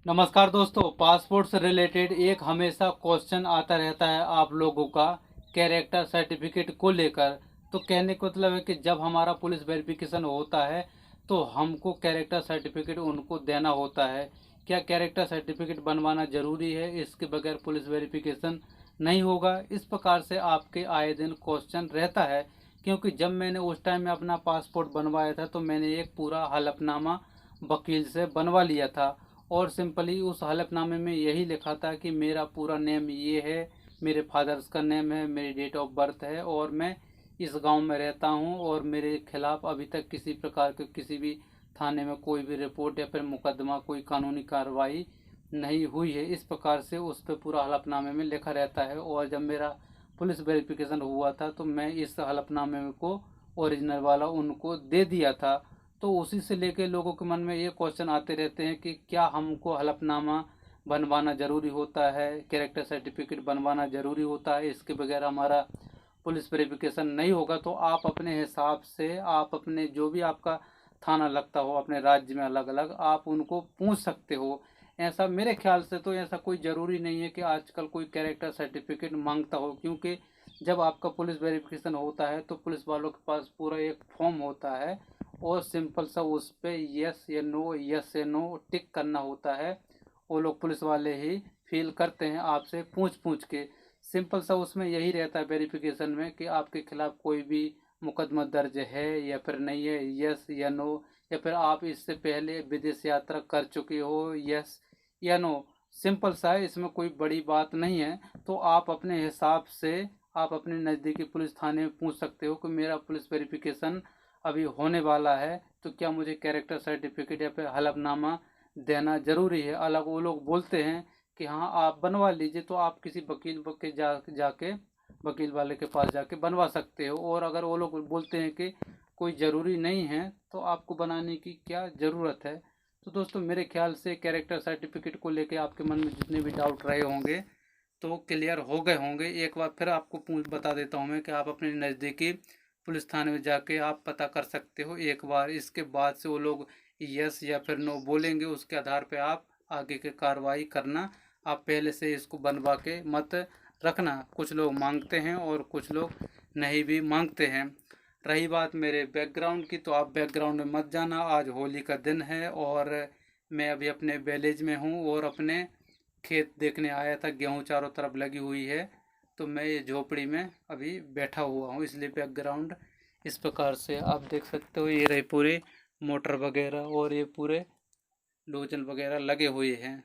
नमस्कार दोस्तों, पासपोर्ट से रिलेटेड एक हमेशा क्वेश्चन आता रहता है आप लोगों का कैरेक्टर सर्टिफिकेट को लेकर। तो कहने का मतलब है कि जब हमारा पुलिस वेरिफिकेशन होता है तो हमको कैरेक्टर सर्टिफिकेट उनको देना होता है। क्या कैरेक्टर सर्टिफिकेट बनवाना ज़रूरी है? इसके बगैर पुलिस वेरिफिकेशन नहीं होगा? इस प्रकार से आपके आए दिन क्वेश्चन रहता है, क्योंकि जब मैंने उस टाइम में अपना पासपोर्ट बनवाया था तो मैंने एक पूरा हलफनामा वकील से बनवा लिया था। और सिंपली उस हलफनामे में यही लिखा था कि मेरा पूरा नेम ये है, मेरे फादर्स का नेम है, मेरी डेट ऑफ बर्थ है और मैं इस गांव में रहता हूं और मेरे खिलाफ अभी तक किसी प्रकार के किसी भी थाने में कोई भी रिपोर्ट या फिर मुकदमा कोई कानूनी कार्रवाई नहीं हुई है। इस प्रकार से उस पर पूरा हलफनामे में लिखा रहता है। और जब मेरा पुलिस वेरिफिकेशन हुआ था तो मैं इस हलफनामे को ओरिजिनल वाला उनको दे दिया था। तो उसी से लेके लोगों के मन में ये क्वेश्चन आते रहते हैं कि क्या हमको हलफनामा बनवाना ज़रूरी होता है, कैरेक्टर सर्टिफिकेट बनवाना ज़रूरी होता है, इसके बगैर हमारा पुलिस वेरिफिकेशन नहीं होगा। तो आप अपने हिसाब से आप अपने जो भी आपका थाना लगता हो अपने राज्य में अलग अलग आप उनको पूछ सकते हो। ऐसा मेरे ख्याल से तो ऐसा कोई ज़रूरी नहीं है कि आजकल कोई कैरेक्टर सर्टिफिकेट मांगता हो, क्योंकि जब आपका पुलिस वेरिफिकेशन होता है तो पुलिस वालों के पास पूरा एक फॉर्म होता है और सिंपल सा उस पर यस या नो टिक करना होता है। वो लोग पुलिस वाले ही फिल करते हैं आपसे पूछ पूछ के। सिंपल सा उसमें यही रहता है वेरिफिकेशन में कि आपके खिलाफ कोई भी मुकदमा दर्ज है या फिर नहीं है, यस या नो, या फिर आप इससे पहले विदेश यात्रा कर चुके हो, यस या नो। सिंपल सा है, इसमें कोई बड़ी बात नहीं है। तो आप अपने हिसाब से आप अपने नज़दीकी पुलिस थाने में पूछ सकते हो कि मेरा पुलिस वेरिफिकेशन अभी होने वाला है तो क्या मुझे कैरेक्टर सर्टिफिकेट या फिर हलफनामा देना ज़रूरी है। अलग वो लोग बोलते हैं कि हाँ आप बनवा लीजिए, तो आप किसी वकील के जाके वकील वाले के पास जाके बनवा सकते हो। और अगर वो लोग बोलते हैं कि कोई ज़रूरी नहीं है तो आपको बनाने की क्या ज़रूरत है। तो दोस्तों मेरे ख्याल से कैरेक्टर सर्टिफिकेट को लेके आपके मन में जितने भी डाउट रहे होंगे तो क्लियर हो गए होंगे। एक बार फिर आपको पूछ बता देता हूँ मैं कि आप अपने नज़दीकी पुलिस थाने में जाके आप पता कर सकते हो एक बार। इसके बाद से वो लोग यस या फिर नो बोलेंगे, उसके आधार पे आप आगे की कार्रवाई करना। आप पहले से इसको बनवा के मत रखना। कुछ लोग मांगते हैं और कुछ लोग नहीं भी मांगते हैं। रही बात मेरे बैकग्राउंड की, तो आप बैकग्राउंड में मत जाना। आज होली का दिन है और मैं अभी अपने विलेज में हूँ और अपने खेत देखने आया था। गेहूँ चारों तरफ लगी हुई है तो मैं ये झोपड़ी में अभी बैठा हुआ हूँ, इसलिए बैकग्राउंड इस प्रकार से आप देख सकते हो। ये रहे पूरे मोटर वगैरह और ये पूरे डोजन वगैरह लगे हुए हैं।